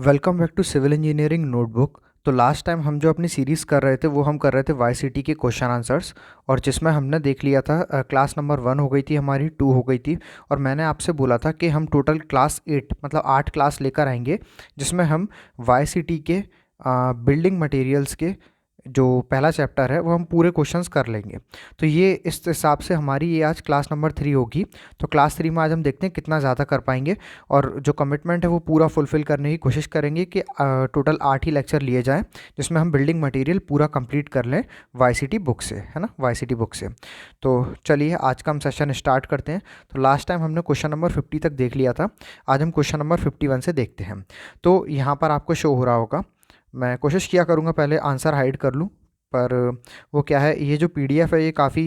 Welcome back to civil engineering notebook. तो last time हम जो अपनी सीरीज़ कर रहे थे वो हम कर रहे थे वाईसीटी के क्वेश्चन आंसर्स, और जिसमें हमने देख लिया था क्लास नंबर 1 हो गई थी हमारी, 2 हो गई थी। और मैंने आपसे बोला था कि हम टोटल क्लास 8 मतलब 8 क्लास लेकर आएंगे, जिसमें हम वाईसीटी के बिल्डिंग मटेरियल्स के जो पहला चैप्टर है वो हम पूरे क्वेश्चंस कर लेंगे। तो ये इस हिसाब से हमारी ये आज क्लास नंबर 3 होगी। तो क्लास 3 में आज हम देखते हैं कितना ज़्यादा कर पाएंगे, और जो कमिटमेंट है वो पूरा फुलफ़िल करने की कोशिश करेंगे कि टोटल 8 ही लेक्चर लिए जाएँ, जिसमें हम बिल्डिंग मटेरियल पूरा कंप्लीट कर लें वाईसीटी बुक से, है ना, वाईसीटी बुक से। तो चलिए आज का हम सेशन स्टार्ट करते हैं। तो लास्ट टाइम हमने क्वेश्चन नंबर 50 तक देख लिया था, आज हम क्वेश्चन नंबर 51 से देखते हैं। तो यहाँ पर आपको शो हो रहा होगा, मैं कोशिश किया करूँगा पहले आंसर हाइड कर लूँ, पर वो क्या है, ये जो पीडीएफ है ये काफ़ी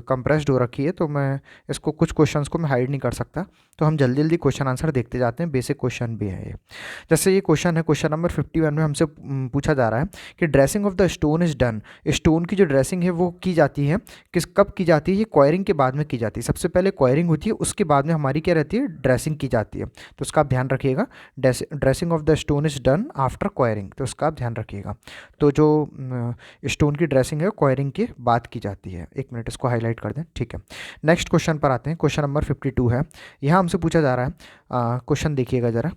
कंप्रेस्ड हो रखी है, तो मैं इसको कुछ क्वेश्चंस को मैं हाइड नहीं कर सकता। तो हम जल्दी जल्दी क्वेश्चन आंसर देखते जाते हैं, बेसिक क्वेश्चन भी है ये। जैसे ये क्वेश्चन है, क्वेश्चन नंबर 51 में हमसे पूछा जा रहा है कि dressing of the stone is done. Stone की जो ड्रेसिंग है वो की जाती है, कब की जाती है, ये क्वायरिंग के बाद में की जाती है। सबसे पहले क्वायरिंग होती है, उसके बाद में हमारी क्या रहती है, ड्रेसिंग की जाती है। तो उसका आप ध्यान रखिएगा, dressing of the stone is done after enquiring, तो उसका आप ध्यान रखिएगा। तो जो स्टोन की ड्रेसिंग है क्वायरिंग के बाद की जाती है। एक मिनट इसको हाईलाइट कर दें, ठीक है। नेक्स्ट क्वेश्चन पर आते हैं, क्वेश्चन नंबर 52 है। यहाँ हमसे पूछा जा रहा है, क्वेश्चन देखिएगा ज़रा,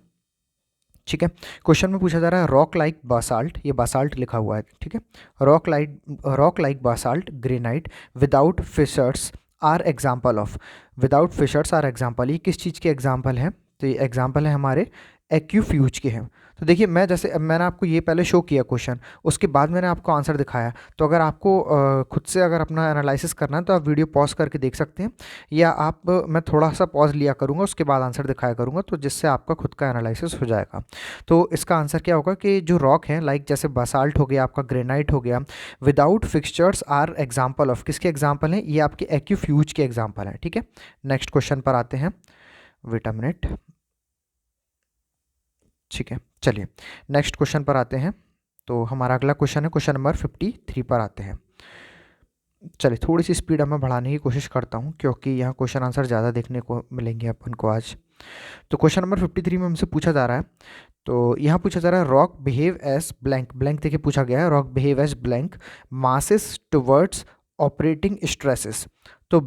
ठीक है। क्वेश्चन में पूछा जा रहा है रॉक लाइक बासाल्ट, ये बासाल्ट लिखा हुआ है, ठीक है। Rock like basalt granite without fissures are example of. Without fissures are example, ये किस चीज़ के एग्जाम्पल हैं? तो ये एग्जाम्पल है हमारे एक्यूफ्यूज के हैं। तो देखिए, मैं जैसे मैंने आपको ये पहले शो किया क्वेश्चन, उसके बाद मैंने आपको आंसर दिखाया। तो अगर आपको खुद से अगर अपना एनालिसिस करना है तो आप वीडियो पॉज करके देख सकते हैं, या आप मैं थोड़ा सा पॉज लिया करूँगा, उसके बाद आंसर दिखाया करूँगा, तो जिससे आपका खुद का एनालिसिस हो जाएगा। तो इसका आंसर क्या होगा कि जो रॉक है, लाइक जैसे बसाल्ट हो गया, आपका ग्रेनाइट हो गया, without fixtures are example of, किसके एग्जाम्पल हैं? ये आपके एक्यूफ्यूज के एग्जाम्पल हैं, ठीक है। नेक्स्ट क्वेश्चन पर आते हैं, वेट अ मिनट, ठीक है। चलिए नेक्स्ट क्वेश्चन पर आते हैं। तो हमारा अगला क्वेश्चन है, क्वेश्चन नंबर 53 पर आते हैं। चलिए थोड़ी सी स्पीड अब मैं बढ़ाने की कोशिश करता हूँ, क्योंकि यहाँ क्वेश्चन आंसर ज़्यादा देखने को मिलेंगे अपन को आज। तो क्वेश्चन नंबर 53 में हमसे पूछा जा रहा है, तो यहाँ पूछा जा रहा है rock behave as blank, blank देखिए पूछा गया है, rock behave as blank masses towards operating stresses. तो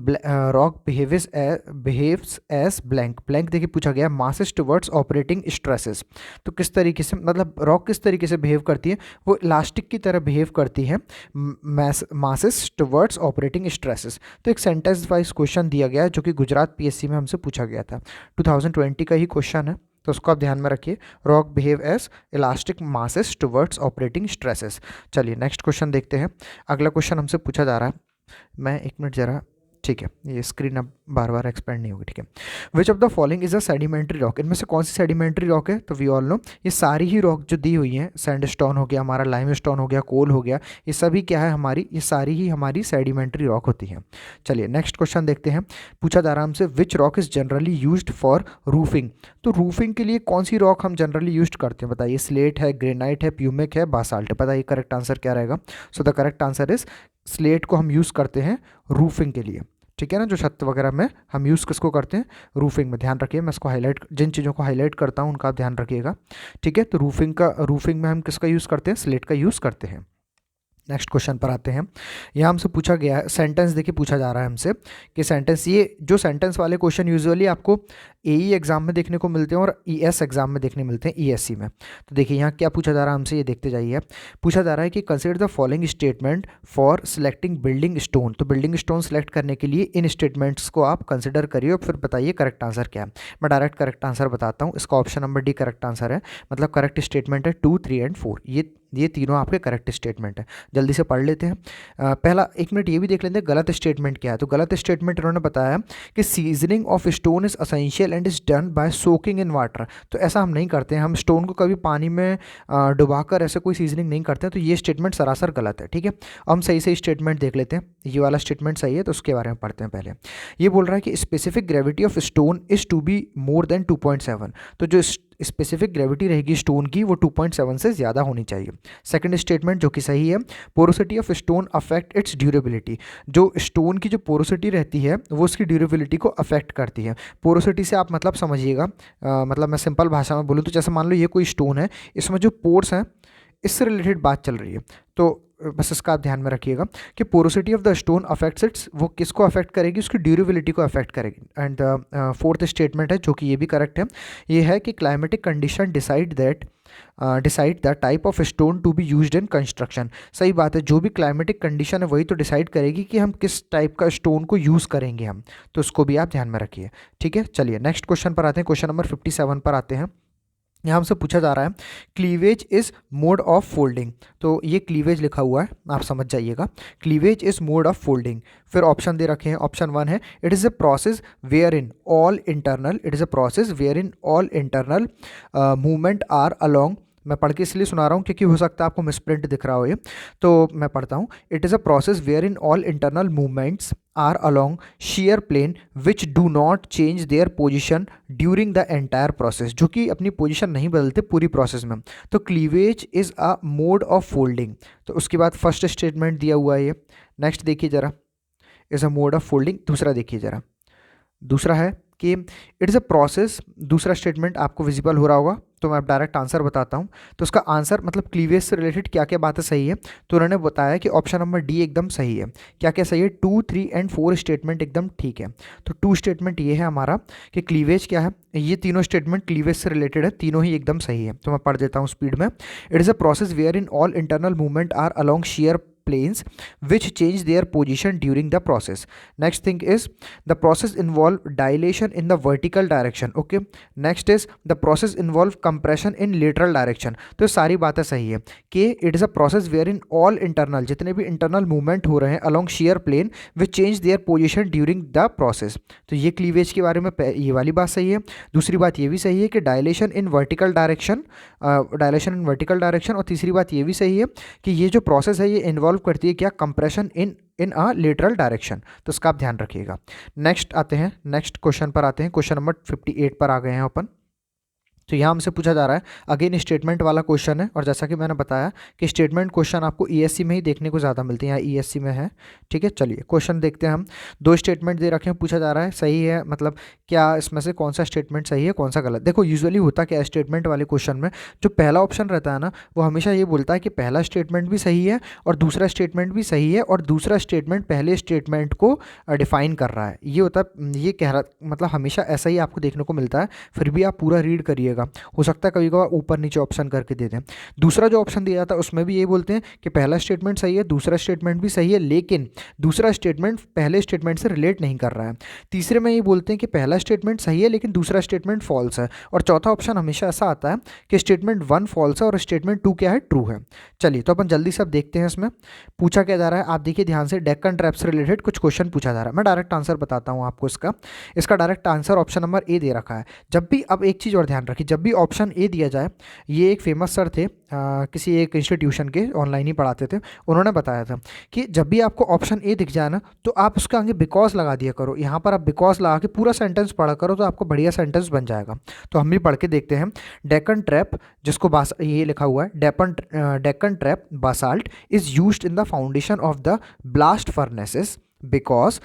rock behaves as blank, blank देखिए पूछा गया मासेस टुवर्ड्स ऑपरेटिंग स्ट्रेसेस। तो किस तरीके से, मतलब रॉक किस तरीके से बिहेव करती है? वो इलास्टिक की तरह बिहेव करती है मासेस टुवर्ड्स ऑपरेटिंग स्ट्रेसेस। तो एक सेंटेंस वाइज क्वेश्चन दिया गया है, जो कि गुजरात पीएससी में हमसे पूछा गया था, 2020 का ही क्वेश्चन है, तो उसको आप ध्यान में रखिए। Rock behave as elastic masses towards operating stresses. चलिए नेक्स्ट क्वेश्चन देखते हैं। अगला क्वेश्चन हमसे पूछा जा रहा है, मैं एक मिनट ज़रा, ठीक है, ये स्क्रीन अब बार बार एक्सपेंड नहीं होगी, ठीक है। Which of the following is a sedimentary rock, इनमें से कौन सी सेडिमेंट्री रॉक है? तो वी ऑल नो ये सारी ही रॉक जो दी हुई हैं, सैंडस्टोन हो गया हमारा, लाइमस्टोन हो गया, कोल हो गया, ये सभी क्या है हमारी, ये सारी ही हमारी सेडिमेंट्री रॉक होती हैं। चलिए नेक्स्ट क्वेश्चन देखते हैं। पूछा जा रहा है हमसे which rock is generally used for roofing. तो रूफिंग के लिए कौन सी रॉक हम जनरली यूज करते हैं? बताइए, स्लेट है, ग्रेनाइट है, प्यूमिक है, बासाल्ट है। बताइए करेक्ट आंसर क्या रहेगा? सो the correct answer is slate को हम यूज़ करते हैं रूफिंग के लिए, ठीक है ना। जो छत वगैरह में हम यूज़ किसको करते हैं? रूफिंग में। ध्यान रखिए, मैं इसको हाईलाइट, जिन चीज़ों को हाईलाइट करता हूँ उनका आप ध्यान रखिएगा, ठीक है। तो रूफिंग में हम किसका यूज़ करते हैं? स्लेट का यूज़ करते हैं। नेक्स्ट क्वेश्चन पर आते हैं। यहाँ हमसे पूछा गया है, सेंटेंस देखिए पूछा जा रहा है हमसे कि सेंटेंस, ये जो सेंटेंस वाले क्वेश्चन यूजुअली आपको एई एग्जाम में देखने को मिलते हैं और ईएस एग्जाम में देखने मिलते हैं, ईएससी में। तो देखिए यहाँ क्या पूछा जा रहा है हमसे, ये देखते जाइए। पूछा जा रहा है कि consider the following statement for selecting building stone. तो बिल्डिंग स्टोन सेलेक्ट करने के लिए इन स्टेटमेंट्स को आप कंसिडर करिए और फिर बताइए करेक्ट आंसर क्या है। मैं डायरेक्ट करेक्ट आंसर बताता हूँ, इसका option number D correct answer है, मतलब करेक्ट स्टेटमेंट है 2, 3 एंड 4, ये तीनों आपके करेक्ट स्टेटमेंट है। जल्दी से पढ़ लेते हैं। पहला, एक मिनट ये भी देख लेते हैं गलत स्टेटमेंट क्या है। तो गलत स्टेटमेंट इन्होंने बताया कि seasoning of stone is essential and is done by soaking in water. तो ऐसा हम नहीं करते हैं, हम स्टोन को कभी पानी में डुबाकर ऐसे कोई सीजनिंग नहीं करते हैं। तो ये स्टेटमेंट सरासर गलत है, ठीक है। हम सही सही स्टेटमेंट देख लेते हैं, ये वाला स्टेटमेंट सही है तो उसके बारे में पढ़ते हैं पहले। ये बोल रहा है कि specific gravity of stone is to be more than 2.7। तो जो स्पेसिफिक ग्रेविटी रहेगी स्टोन की वो 2.7 से ज़्यादा होनी चाहिए। सेकंड स्टेटमेंट जो कि सही है, porosity of stone affect it's durability. जो स्टोन की जो पोरोसिटी रहती है वो उसकी ड्यूरेबिलिटी को अफेक्ट करती है। पोरोसिटी से आप मतलब समझिएगा, मतलब मैं सिंपल भाषा में बोलूँ तो जैसे मान लो ये कोई स्टोन है, इसमें जो पोर्स हैं इससे रिलेटेड बात चल रही है, तो बस इसका आप ध्यान में रखिएगा कि porosity of the stone affects it's, वो किसको अफेक्ट करेगी, उसकी ड्यूरेबिलिटी को अफेक्ट करेगी। एंड फोर्थ स्टेटमेंट है जो कि ये भी करेक्ट है, ये है कि climatic condition decide the type of stone to be used in construction. सही बात है, जो भी क्लाइमेटिक कंडीशन है वही तो डिसाइड करेगी कि हम किस टाइप का स्टोन को यूज़ करेंगे हम, तो उसको भी आप ध्यान में रखिए। ठीक है, चलिए नेक्स्ट क्वेश्चन पर आते हैं, क्वेश्चन नंबर 57 पर आते हैं। यहाँ हमसे पूछा जा रहा है cleavage is mode of folding. तो ये क्लीवेज लिखा हुआ है, आप समझ जाइएगा, cleavage is mode of folding. फिर ऑप्शन दे रखे हैं, ऑप्शन 1 है it is a process wherein all internal, it is a process wherein all internal movement are along. मैं पढ़ के इसलिए सुना रहा हूँ क्योंकि हो सकता है आपको मिसप्रिंट दिख रहा हो ये, तो मैं पढ़ता हूँ। It is a process wherein all internal movements are along shear plane which do not change their position during the entire process, जो कि अपनी पोजीशन नहीं बदलते पूरी प्रोसेस में। तो cleavage is a mode of folding. तो उसके बाद फर्स्ट स्टेटमेंट दिया हुआ है ये। नेक्स्ट देखिए जरा, is a mode of folding. दूसरा देखिए जरा, दूसरा है कि इट इज़ अ प्रोसेस। दूसरा स्टेटमेंट आपको विजिबल हो रहा होगा, तो मैं अब डायरेक्ट आंसर बताता हूँ। तो उसका आंसर मतलब क्लीवेज से रिलेटेड क्या क्या बातें सही है, तो उन्होंने बताया कि ऑप्शन नंबर डी एकदम सही है। क्या क्या सही है, 2, 3 एंड 4 स्टेटमेंट एकदम ठीक है। तो 2 स्टेटमेंट ये है हमारा कि क्लीवेज क्या है, ये तीनों स्टेटमेंट क्लीवेज से रिलेटेड है, तीनों ही एकदम सही है। तो मैं पढ़ देता हूँ स्पीड में। It is a process wherein all internal movement are along shear planes which change their position during the process. Next thing is the process involve dilation in the vertical direction. Okay, next is the process involve compression in lateral direction. तो सारी बातें सही है कि it is a process wherein all internal, जितने भी internal movement हो रहे हैं along shear plane which change their position during the process. तो ये क्लीवेज के बारे में ये वाली बात सही है। दूसरी बात ये भी सही है कि डायलेशन इन वर्टिकल डायरेक्शन, और तीसरी बात ये भी सही है कि ये जो प्रोसेस है ये इन्वॉल्व करती है क्या, compression in a lateral direction. तो इसका आप ध्यान रखिएगा। नेक्स्ट आते हैं, नेक्स्ट क्वेश्चन पर आते हैं, क्वेश्चन नंबर 58 पर आ गए हैं अपन। तो यहाँ हमसे पूछा जा रहा है, अगेन स्टेटमेंट वाला क्वेश्चन है, और जैसा कि मैंने बताया कि स्टेटमेंट क्वेश्चन आपको ईएससी में ही देखने को ज़्यादा मिलते हैं, यहाँ ईएससी में है। ठीक है, चलिए क्वेश्चन देखते हैं हम। 2 स्टेटमेंट दे रखे हैं, पूछा जा रहा है सही है, मतलब क्या इसमें से कौन सा स्टेटमेंट सही है कौन सा गलत। देखो यूजुअली होता क्या है स्टेटमेंट वाले क्वेश्चन में, जो पहला ऑप्शन रहता है ना वो हमेशा ये बोलता है कि पहला स्टेटमेंट भी सही है और दूसरा स्टेटमेंट भी सही है, और दूसरा स्टेटमेंट पहले स्टेटमेंट को डिफाइन कर रहा है। ये होता है, ये कह रहा, मतलब हमेशा ऐसा ही आपको देखने को मिलता है। फिर भी आप पूरा रीड करिएगा, हो सकता है कभी कभार ऊपर नीचे ऑप्शन करके दे दें। दूसरा जो ऑप्शन दिया जाता है उसमें भी यही बोलते हैं कि पहला स्टेटमेंट सही है, दूसरा स्टेटमेंट भी सही है, लेकिन दूसरा स्टेटमेंट पहले स्टेटमेंट से रिलेट नहीं कर रहा है। तीसरे में ये बोलते हैं कि पहला स्टेटमेंट सही है लेकिन दूसरा स्टेटमेंट फॉल्स है। और चौथा ऑप्शन हमेशा ऐसा आता है कि स्टेटमेंट 1 फॉल्स है और स्टेटमेंट 2 क्या है, ट्रू है। चलिए तो अपन जल्दी से अब देखते हैं इसमें पूछा क्या जा रहा है। आप देखिए ध्यान से, डेक्कन ट्रैप से रिलेटेड कुछ क्वेश्चन पूछा जा रहा है। मैं डायरेक्ट आंसर बताता हूँ आपको इसका direct answer option number A दे रखा है। जब भी, अब एक चीज़ और ध्यान रखिए, जब भी ऑप्शन ए दिया जाए, ये एक फेमस सर थे किसी एक इंस्टीट्यूशन के, ऑनलाइन ही पढ़ाते थे, उन्होंने बताया था कि जब भी आपको ऑप्शन ए दिख जाए ना तो आप उसके आगे बिकॉज लगा दिया करो। यहाँ पर आप बिकॉज लगा के पूरा सेंटेंस पढ़ा करो तो आपको बढ़िया सेंटेंस बन जाएगा। तो हम भी पढ़ के देखते हैं। डेक्कन ट्रैप, जिसको ये लिखा हुआ है, Deccan trap Basalt is used in the foundation of the blast furnaces because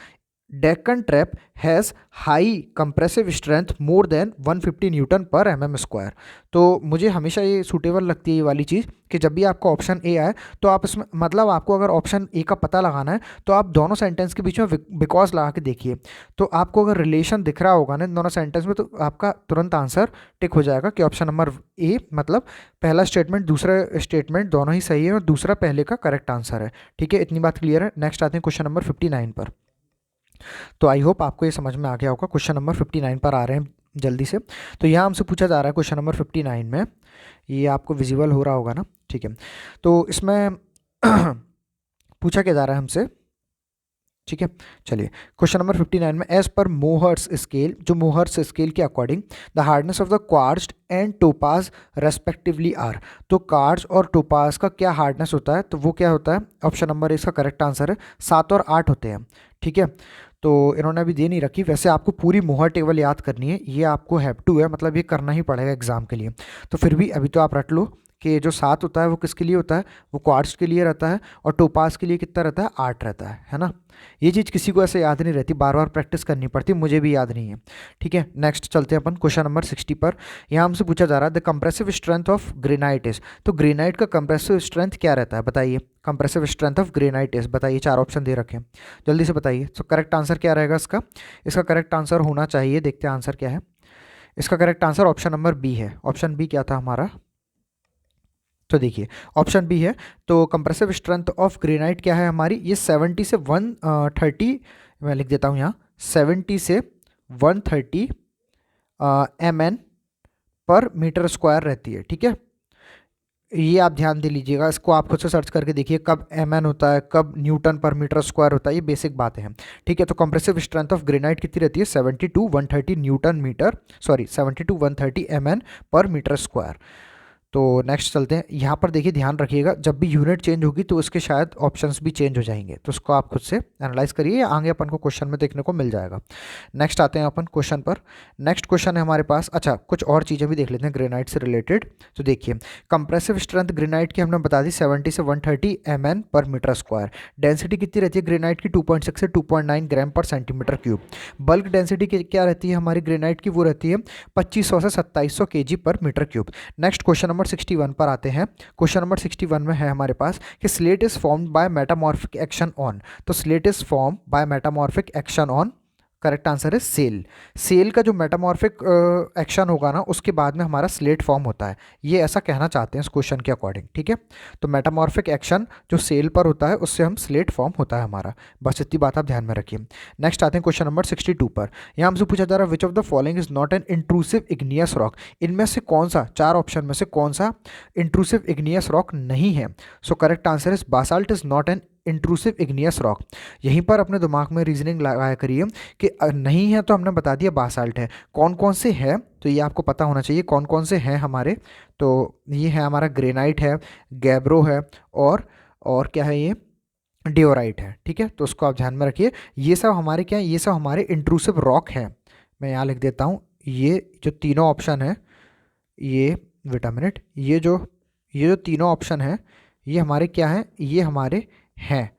Deccan trap has high compressive strength more than 150 Newton पर mm²। तो मुझे हमेशा ये सूटेबल लगती है ये वाली चीज़ कि जब भी आपका ऑप्शन ए आए तो आप इसमें, मतलब आपको अगर ऑप्शन ए का पता लगाना है तो आप दोनों सेंटेंस के बीच में बिकॉज लगा के देखिए, तो आपको अगर रिलेशन दिख रहा होगा ना दोनों सेंटेंस में तो आपका तुरंत आंसर टिक हो जाएगा कि ऑप्शन नंबर ए, मतलब पहला स्टेटमेंट दूसरा स्टेटमेंट दोनों ही सही है और दूसरा पहले का करेक्ट आंसर है। ठीक है, इतनी बात क्लियर है। नेक्स्ट आते हैं क्वेश्चन नंबर 59 पर। तो आई होप आपको ये समझ में आ गया होगा। क्वेश्चन नंबर 59 पर आ रहे हैं जल्दी से। तो यहाँ हमसे पूछा जा रहा है क्वेश्चन नंबर 59 में, ये आपको विजिबल हो रहा होगा ना, ठीक है। तो इसमें पूछा क्या जा रहा है हमसे ठीक है। चलिए क्वेश्चन नंबर 59 में, एज पर मोहर्स स्केल, जो मोहर्स स्केल के according the hardness of the quartz and topaz respectively are. तो क्वार्ट्ज और टोपाज का क्या हार्डनेस होता है, तो वो क्या होता है, ऑप्शन नंबर इसका करेक्ट आंसर है 7 और 8 होते हैं। ठीक है, तो इन्होंने अभी दे नहीं रखी, वैसे आपको पूरी मोहर टेबल याद करनी है, ये आपको हैव टू है, मतलब ये करना ही पड़ेगा एग्जाम के लिए। तो फिर भी अभी तो आप रट लो कि जो 7 होता है वो किसके लिए होता है, वो क्वार्ट्ज के लिए रहता है, और टोपाज के लिए कितना रहता है, 8 रहता है ना। ये चीज़ किसी को ऐसे याद नहीं रहती, बार बार प्रैक्टिस करनी पड़ती, मुझे भी याद नहीं है। ठीक है, नेक्स्ट चलते हैं अपन क्वेश्चन नंबर 60 पर। यहाँ हमसे पूछा जा रहा है the compressive strength of granite is. तो ग्रेनाइट का कंप्रेसिव स्ट्रेंथ क्या रहता है, बताइए। Compressive strength of granite is, बताइए। 4 ऑप्शन दे रखे हैं, जल्दी से बताइए। तो करेक्ट आंसर क्या रहेगा इसका, इसका करेक्ट आंसर होना चाहिए, देखते हैं आंसर क्या है। इसका correct answer option number B है। ऑप्शन बी क्या था हमारा, तो देखिए ऑप्शन बी है। तो कंप्रेसिव स्ट्रेंथ ऑफ ग्रेनाइट क्या है हमारी, ये 70 से 130, मैं लिख देता हूँ यहाँ, 70 से 130 mn पर मीटर स्क्वायर रहती है। ठीक है, ये आप ध्यान दे लीजिएगा, इसको आप खुद से सर्च करके देखिए कब mn होता है, कब न्यूटन पर मीटर स्क्वायर होता है, ये बेसिक बातें हैं। ठीक है, तो कंप्रेसिव स्ट्रेंथ ऑफ ग्रेनाइट कितनी रहती है, 70 to 130 newton metre, sorry 70 to 130 mn पर मीटर स्क्वायर। तो नेक्स्ट चलते हैं, यहाँ पर देखिए ध्यान रखिएगा, जब भी यूनिट चेंज होगी तो उसके शायद ऑप्शंस भी चेंज हो जाएंगे, तो उसको आप खुद से एनालाइज करिए, आगे अपन को क्वेश्चन में देखने को मिल जाएगा। नेक्स्ट आते हैं अपन क्वेश्चन पर। नेक्स्ट क्वेश्चन है हमारे पास, अच्छा कुछ और चीज़ें भी देख लेते हैं ग्रेनाइट से रिलेटेड। तो देखिए कंप्रेसिव स्ट्रेंथ ग्रेनाइट की हमने बता दी 70 से 130 mn पर मीटर स्क्वायर। डेंसिटी कितनी रहती है ग्रेनाइट की, 2.6 से 2.9 ग्राम पर सेंटीमीटर क्यूब। बल्क डेंसिटी क्या रहती है हमारी ग्रेनाइट की, वो रहती है 2500 से 2700 kg पर metre cube. Next question number 61 पर आते हैं। क्वेश्चन नंबर 61 में है हमारे पास कि slate is formed by metamorphic action on. तो slate is form by metamorphic action on, correct answer है सेल। सेल का जो मेटामॉर्फिक एक्शन होगा ना, उसके बाद में हमारा स्लेट फॉर्म होता है, ये ऐसा कहना चाहते हैं इस क्वेश्चन के अकॉर्डिंग। ठीक है, तो मेटामॉर्फिक एक्शन जो सेल पर होता है उससे हम स्लेट फॉर्म होता है हमारा, बस इतनी बात आप ध्यान में रखिए। नेक्स्ट आते हैं क्वेश्चन नंबर 62 पर। यहाँ हमसे पूछा जा रहा है which of the following is not an intrusive igneous rock. इनमें से कौन सा, 4 ऑप्शन में से कौन सा इंट्रूसिव इग्नियस रॉक नहीं है। So correct answer is Basalt is not an intrusive igneous rock. यहीं पर अपने दिमाग में रीजनिंग लगाया करिए कि नहीं है तो हमने बता दिया बासाल्ट है, कौन कौन से हैं, तो ये आपको पता होना चाहिए कौन कौन से हैं हमारे। तो ये है हमारा ग्रेनाइट है, गैब्रो है, और क्या है ये, डिओराइट है। ठीक है, तो उसको आप ध्यान में रखिए, ये सब हमारे क्या है, ये सब हमारे इंट्रूसिव रॉक हैं। मैं यहाँ लिख देता हूँ, ये जो तीनों ऑप्शन है, ये वेट अ मिनट, ये जो तीनों ऑप्शन है, ये हमारे क्या हैं, ये हमारे हैं,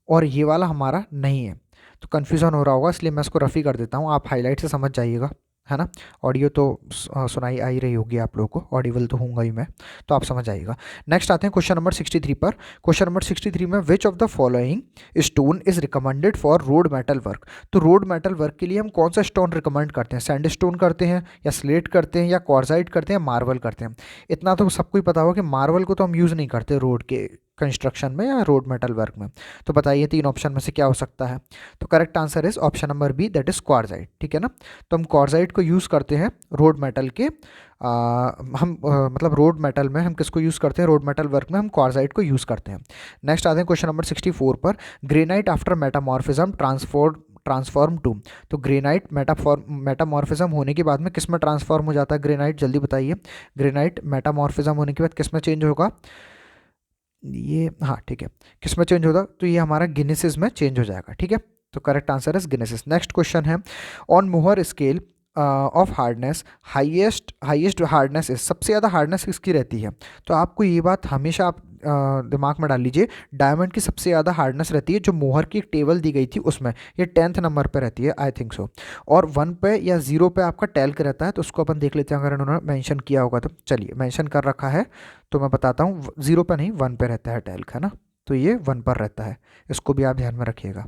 और ये वाला हमारा नहीं है। तो कन्फ्यूज़न हो रहा होगा, इसलिए मैं इसको रफ़ी कर देता हूँ, आप हाईलाइट से समझ जाइएगा, है ना। ऑडियो तो सुनाई आ ही रही होगी आप लोगों को, ऑडिबल तो होऊंगा ही मैं, तो आप समझ आइएगा। नेक्स्ट आते हैं क्वेश्चन नंबर 63 पर। क्वेश्चन नंबर 63 में विच of the following stone is recommended for road metal work. तो रोड मेटल वर्क के लिए हम कौन सा स्टोन रिकमेंड करते हैं, सैंड स्टोन करते हैं, या स्लेट करते हैं, या क्वार्जाइट करते हैं, मार्बल करते हैं। इतना तो सबको ही पता होगा कि मार्बल को तो हम यूज़ नहीं करते रोड के कंस्ट्रक्शन में या रोड मेटल वर्क में। तो बताइए 3 ऑप्शन में से क्या हो सकता है। तो correct answer is option number B, that is quartzite. ठीक है ना, तो हम क्वार्जाइट को यूज़ करते हैं रोड मेटल के, मतलब रोड मेटल में हम किसको यूज़ करते हैं, रोड मेटल वर्क में हम क्वार्जाइट को यूज़ करते हैं। नेक्स्ट आते हैं क्वेश्चन नंबर 64 पर। Granite after metamorphism transform to. तो ग्रेनाइट मेटामॉर्फिज्म होने के बाद में किस में ट्रांसफॉर्म हो जाता है ग्रेनाइट, जल्दी बताइए। ग्रेनाइट मेटामॉर्फिज्म होने के बाद किस में चेंज होगा, ये हाँ ठीक है, किस में चेंज होगा, तो ये हमारा गिनेसिस में चेंज हो जाएगा। ठीक है, तो correct answer is gneiss. Next question है on Mohs scale of hardness highest hardness is, सबसे ज़्यादा हार्डनेस किसकी रहती है। तो आपको ये बात हमेशा आप दिमाग में डाल लीजिए, डायमंड की सबसे ज़्यादा हार्डनेस रहती है, जो मोहर की एक टेबल दी गई थी उसमें ये 10th नंबर पे रहती है, आई थिंक सो। और 1 पे या 0 पे आपका टेल्क रहता है, तो उसको अपन देख लेते हैं अगर उन्होंने मेंशन किया होगा तो। चलिए मेंशन कर रखा है तो मैं बताता हूँ, 0 पे नहीं 1 पे रहता है टेल्क, है ना, तो ये 1 पर रहता है, इसको भी आप ध्यान में रखिएगा।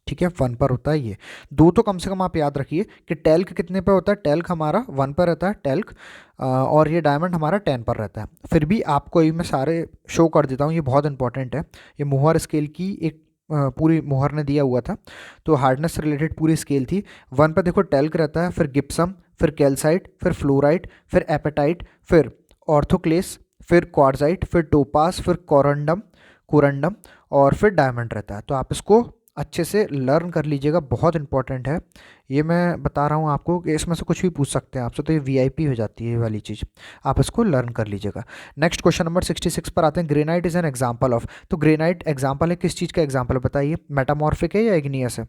ठीक है, 1 पर होता है ये, 2 तो कम से कम आप याद रखिए कि टेल्क कितने पे होता है, टेल्क हमारा 1 पर रहता है टेल्क, और ये डायमंड हमारा 10 पर रहता है। फिर भी आपको ये मैं सारे शो कर देता हूँ, ये बहुत इंपॉर्टेंट है, ये मोहर स्केल की एक पूरी मोहर ने दिया हुआ था, तो हार्डनेस से रिलेटेड पूरी स्केल थी। 1 पर देखो टेल्क रहता है, फिर गिप्सम, फिर कैल्साइट, फिर फ्लोराइट, फिर एपेटाइट, फिर ऑर्थोक्लेस, फिर क्वार्जाइट, फिर टोपास, फिर कोरंडम और फिर डायमंड रहता है। तो आप इसको अच्छे से लर्न कर लीजिएगा, बहुत इंपॉर्टेंट है। ये मैं बता रहा हूँ आपको कि इसमें से कुछ भी पूछ सकते हैं आपसे, तो ये वीआईपी हो जाती है ये वाली चीज़, आप इसको लर्न कर लीजिएगा। नेक्स्ट क्वेश्चन नंबर 66 पर आते हैं। Granite is an example of, तो ग्रेनाइट एग्जाम्पल है किस चीज़ का एग्जाम्पल बताइए? मेटामॉर्फिक है या इग्नियस है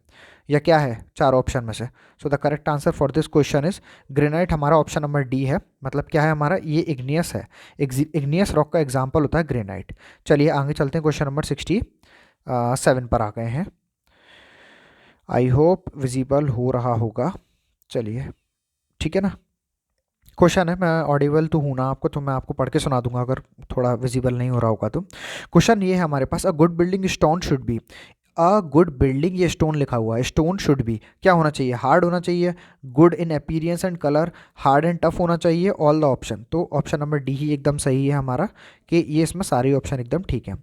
या क्या है, चार ऑप्शन में से? सो the correct answer for this question is granite, हमारा ऑप्शन नंबर डी है। मतलब क्या है हमारा, ये इग्नियस है, इग्नियस रॉक का एग्जाम्पल होता है ग्रेनाइट। चलिए आगे चलते हैं, क्वेश्चन नंबर 67 पर आ गए हैं। आई होप विजिबल हो रहा होगा। चलिए ठीक है ना। क्वेश्चन है, मैं ऑडिबल तो हूँ ना आपको, तो मैं आपको पढ़ के सुना दूंगा अगर थोड़ा विजिबल नहीं हो रहा होगा तो। क्वेश्चन ये है हमारे पास, a good building stone should be, a good building, ये स्टोन लिखा हुआ है, स्टोन शुड बी क्या होना चाहिए? हार्ड होना चाहिए, good in appearance and colour, hard and tough होना चाहिए, ऑल द ऑप्शन। तो ऑप्शन नंबर डी ही एकदम सही है हमारा, कि ये इसमें सारे ऑप्शन एकदम ठीक है।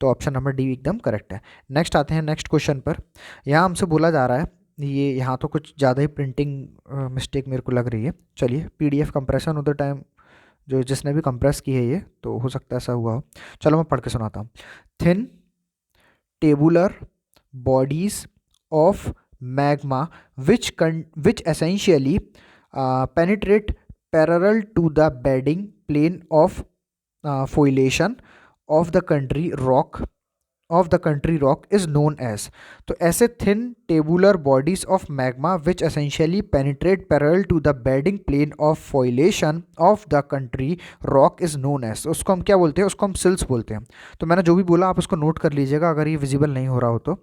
तो ऑप्शन नंबर डी एकदम करेक्ट है। नेक्स्ट आते हैं नेक्स्ट क्वेश्चन पर। यहाँ हमसे बोला जा रहा है, ये यहाँ तो कुछ ज़्यादा ही प्रिंटिंग मिस्टेक मेरे को लग रही है। चलिए पीडीएफ कंप्रेशन उधर टाइम, जो जिसने भी कंप्रेस की है ये, तो हो सकता है ऐसा हुआ हो। चलो मैं पढ़ के सुनाता हूँ। Thin tabular bodies of magma which essentially penetrate parallel to the bedding plane of foliation of the country rock is known as, तो ऐसे thin tabular bodies of magma which essentially penetrate parallel to the bedding plane of foliation of the country rock is known as, उसको हम क्या बोलते हैं? उसको हम सिल्स बोलते हैं। तो मैंने जो भी बोला आप उसको नोट कर लीजिएगा अगर ये विजिबल नहीं हो रहा हो तो।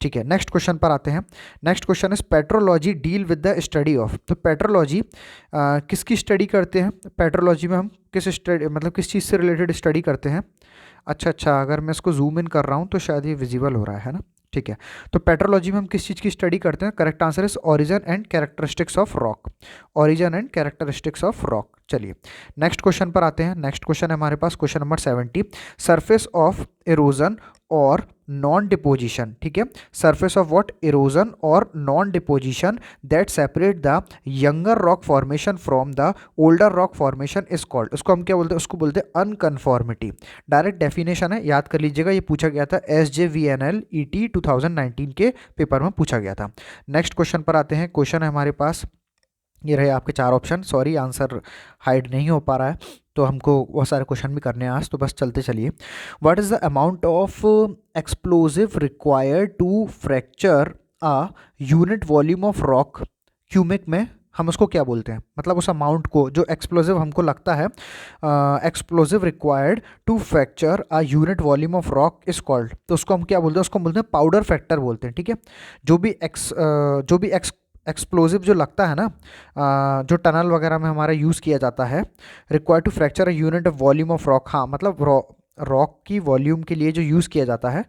ठीक है, नेक्स्ट क्वेश्चन पर आते हैं। Next question is petrology deal with the study of, तो पेट्रोलॉजी किसकी स्टडी करते हैं? पेट्रोलॉजी में हम किस स्टडी, मतलब किस चीज़ से रिलेटेड स्टडी करते हैं? अच्छा, अगर मैं इसको जूम इन कर रहा हूँ तो शायद ये विजिबल हो रहा है ना। ठीक है, तो पेट्रोलॉजी में हम किस चीज़ की स्टडी करते हैं? Correct answer is origin and characteristics of rock, origin and characteristics of rock. चलिए नेक्स्ट क्वेश्चन पर आते हैं। नेक्स्ट क्वेश्चन है हमारे पास question number 70, surface of erosion और नॉन डिपोजिशन। ठीक है, सरफेस ऑफ व्हाट? इरोजन और non deposition that separate the younger rock formation from the older rock formation is called, उसको हम क्या बोलते हैं? उसको बोलते हैं अनकन्फॉर्मिटी। डायरेक्ट डेफिनेशन है, याद कर लीजिएगा, ये पूछा गया था SJVNL ET 2019 के पेपर में पूछा गया था। नेक्स्ट क्वेश्चन पर आते हैं। क्वेश्चन है हमारे पास, ये रहे आपके चार ऑप्शन, सॉरी आंसर हाइड नहीं हो पा रहा है, तो हमको बहुत सारे क्वेश्चन भी करने हैं आज, तो बस चलते चलिए। What is the amount of explosive required to fracture a unit volume of rock? Cubic में हम उसको क्या बोलते हैं? मतलब उस अमाउंट को जो एक्सप्लोजिव हमको लगता है, explosive required to fracture a unit volume of rock is called, तो उसको हम क्या बोलते हैं? उसको बोलते हैं पाउडर फैक्टर बोलते हैं। ठीक है, जो भी एक्सप्लोजिव जो लगता है ना, जो टनल वगैरह में हमारा यूज़ किया जाता है, required to fracture a unit of volume of rock, हाँ मतलब रॉक की वॉल्यूम के लिए जो यूज़ किया जाता है,